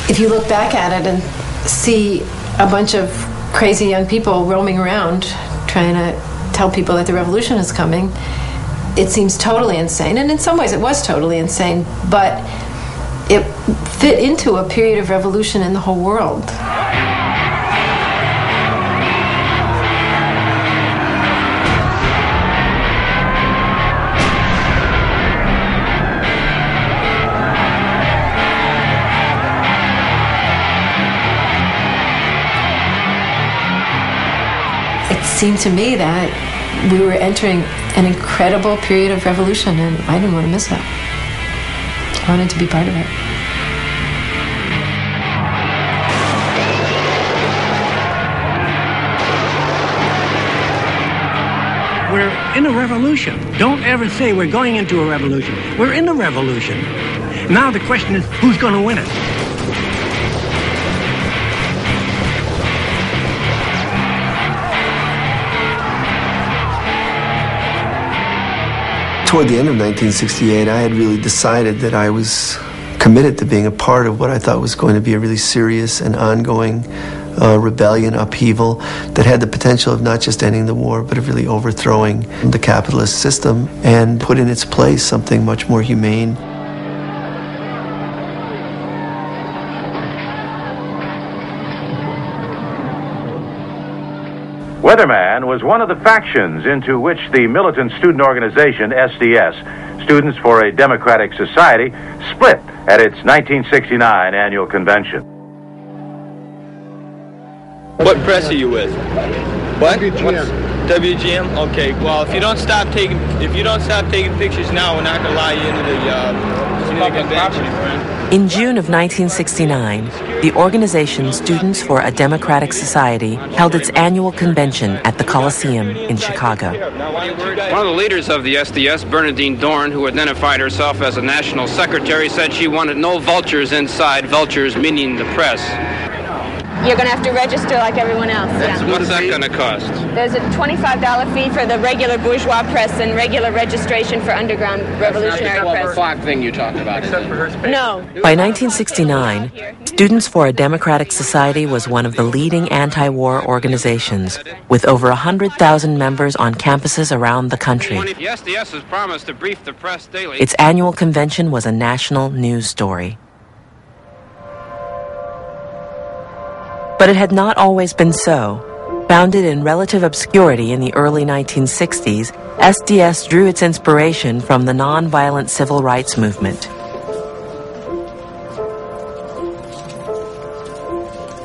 if you look back at it and see a bunch of crazy young people roaming around trying to tell people that the revolution is coming, it seems totally insane. And in some ways it was totally insane, but it fit into a period of revolution in the whole world. It seemed to me that we were entering an incredible period of revolution, and I didn't want to miss that. I wanted to be part of it. We're in a revolution. Don't ever say we're going into a revolution. We're in a revolution. Now the question is, who's going to win it? Toward the end of 1968, I had really decided that I was committed to being a part of what I thought was going to be a really serious and ongoing rebellion, upheaval that had the potential of not just ending the war, but of really overthrowing the capitalist system and put in its place something much more humane. Weatherman was one of the factions into which the militant student organization SDS, Students for a Democratic Society, split at its 1969 annual convention. What press are you with? What? WGM. WGM? Okay. Well, if you don't stop taking pictures now, we're not going to allow you into the convention, friend. In June of 1969, the organization Students for a Democratic Society held its annual convention at the Coliseum in Chicago. One of the leaders of the SDS, Bernadine Dorn, who identified herself as a national secretary, said she wanted no vultures inside, vultures meaning the press. You're going to have to register like everyone else. Yeah. What's that going to cost? There's a $25 fee for the regular bourgeois press and regular registration for underground revolutionary press. Clock thing you talked about. No. By 1969, Students for a Democratic Society was one of the leading anti-war organizations, with over 100,000 members on campuses around the country. The SDS has promised to brief the press daily. Its annual convention was a national news story. But it had not always been so. Founded in relative obscurity in the early 1960s, SDS drew its inspiration from the nonviolent civil rights movement.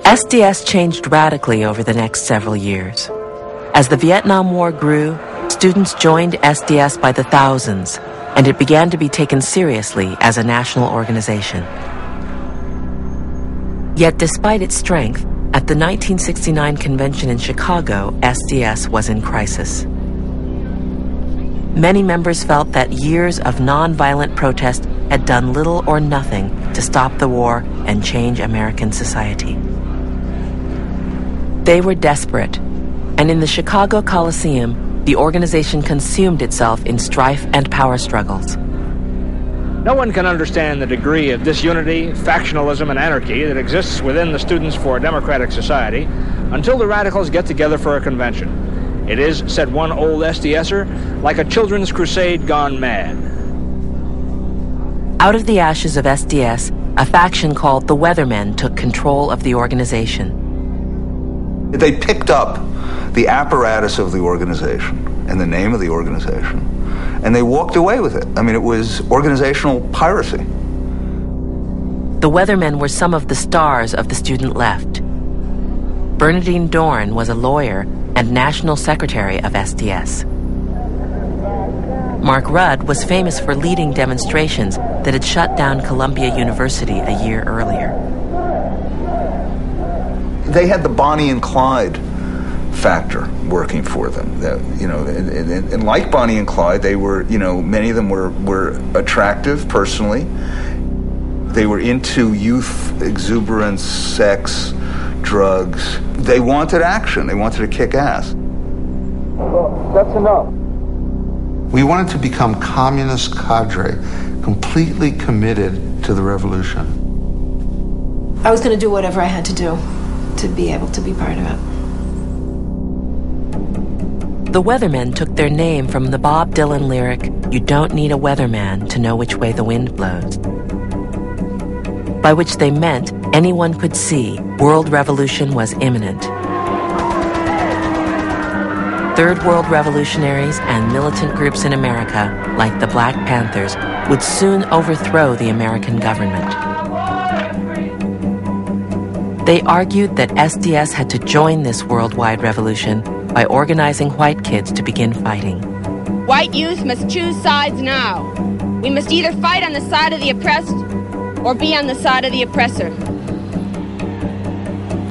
SDS changed radically over the next several years. As the Vietnam War grew, students joined SDS by the thousands, and it began to be taken seriously as a national organization. Yet despite its strength, at the 1969 convention in Chicago, SDS was in crisis. Many members felt that years of nonviolent protest had done little or nothing to stop the war and change American society. They were desperate, and in the Chicago Coliseum, the organization consumed itself in strife and power struggles. No one can understand the degree of disunity, factionalism, and anarchy that exists within the Students for a Democratic Society until the radicals get together for a convention. It is, said one old SDSer, like a children's crusade gone mad. Out of the ashes of SDS, a faction called the Weathermen took control of the organization. They picked up the apparatus of the organization and the name of the organization, and they walked away with it. I mean, it was organizational piracy. The Weathermen were some of the stars of the student left. Bernadine Dorn was a lawyer and national secretary of SDS. Mark Rudd was famous for leading demonstrations that had shut down Columbia University a year earlier. They had the Bonnie and Clyde factor working for them. That, you know, and like Bonnie and Clyde, they were, you know, many of them were attractive personally. They were into youth exuberance, sex, drugs. They wanted action. They wanted to kick ass. Well, that's enough. We wanted to become communist cadre, completely committed to the revolution. I was going to do whatever I had to do to be able to be part of it. The Weathermen took their name from the Bob Dylan lyric, "You don't need a weatherman to know which way the wind blows," by which they meant anyone could see world revolution was imminent. Third World revolutionaries and militant groups in America, like the Black Panthers, would soon overthrow the American government. They argued that SDS had to join this worldwide revolution by organizing white kids to begin fighting. White youth must choose sides now. We must either fight on the side of the oppressed or be on the side of the oppressor.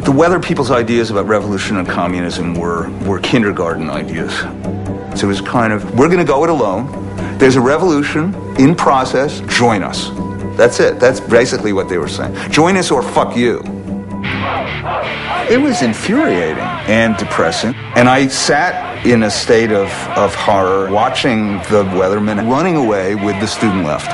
The Weather people's ideas about revolution and communism were kindergarten ideas. So it was kind of, we're going to go it alone. There's a revolution in process. Join us. That's it. That's basically what they were saying. Join us or fuck you. It was infuriating and depressing. And I sat in a state of horror watching the Weathermen running away with the student left.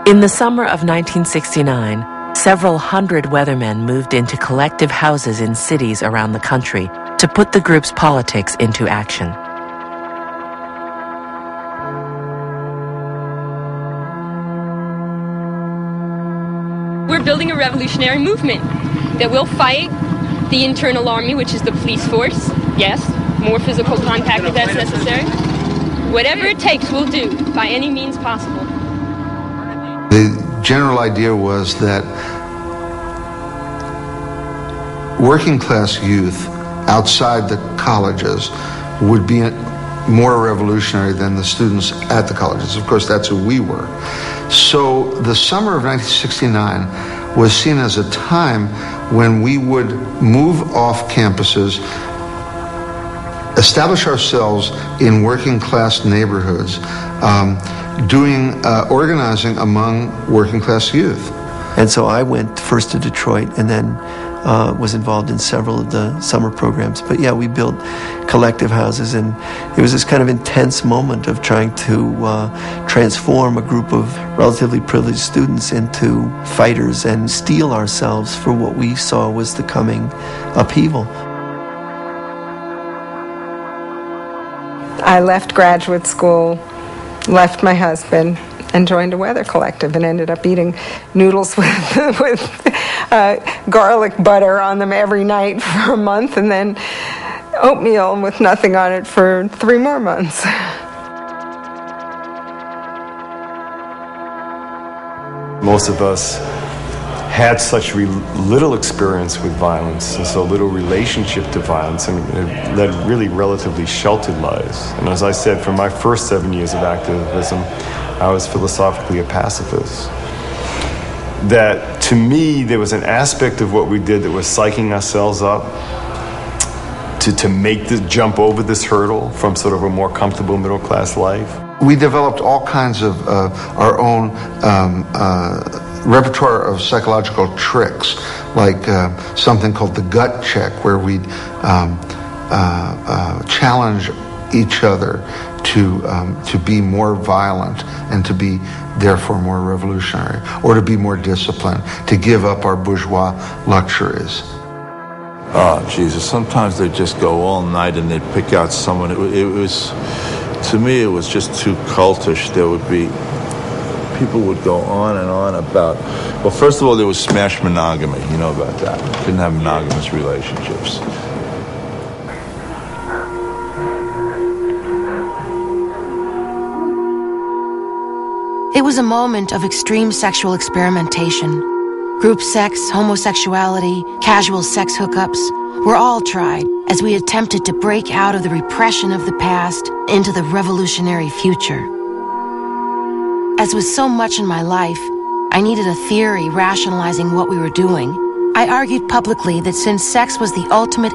In the summer of 1969, several hundred Weathermen moved into collective houses in cities around the country to put the group's politics into action. We're building a revolutionary movement that will fight the internal army, which is the police force. Yes, more physical contact if that's necessary. Whatever it takes, we'll do, by any means possible. The general idea was that working class youth outside the colleges would be more revolutionary than the students at the colleges. Of course, that's who we were. So the summer of 1969 was seen as a time when we would move off campuses, establish ourselves in working class neighborhoods, organizing among working class youth. And so I went first to Detroit and then was involved in several of the summer programs. But yeah, we built collective houses, and it was this kind of intense moment of trying to transform a group of relatively privileged students into fighters and steel ourselves for what we saw was the coming upheaval. I left graduate school, left my husband, and joined a weather collective, and ended up eating noodles with garlic butter on them every night for a month, and then oatmeal with nothing on it for 3 more months. Most of us had such little experience with violence and so little relationship to violence, and led really relatively sheltered lives. And as I said, for my first 7 years of activism, I was philosophically a pacifist. That to me, there was an aspect of what we did that was psyching ourselves up to make the jump over this hurdle from sort of a more comfortable middle class life. We developed all kinds of our own repertoire of psychological tricks, like something called the gut check, where we'd challenge each other to be more violent and to be therefore more revolutionary, or to be more disciplined, to give up our bourgeois luxuries. Oh, Jesus, sometimes they'd just go all night and they'd pick out someone. It was, to me, it was just too cultish. There would be, people would go on and on about, well, first of all, there was smash monogamy. You know about that. Didn't have monogamous relationships. It was a moment of extreme sexual experimentation. Group sex, homosexuality, casual sex hookups were all tried as we attempted to break out of the repression of the past into the revolutionary future. As with so much in my life, I needed a theory rationalizing what we were doing. I argued publicly that since sex was the ultimate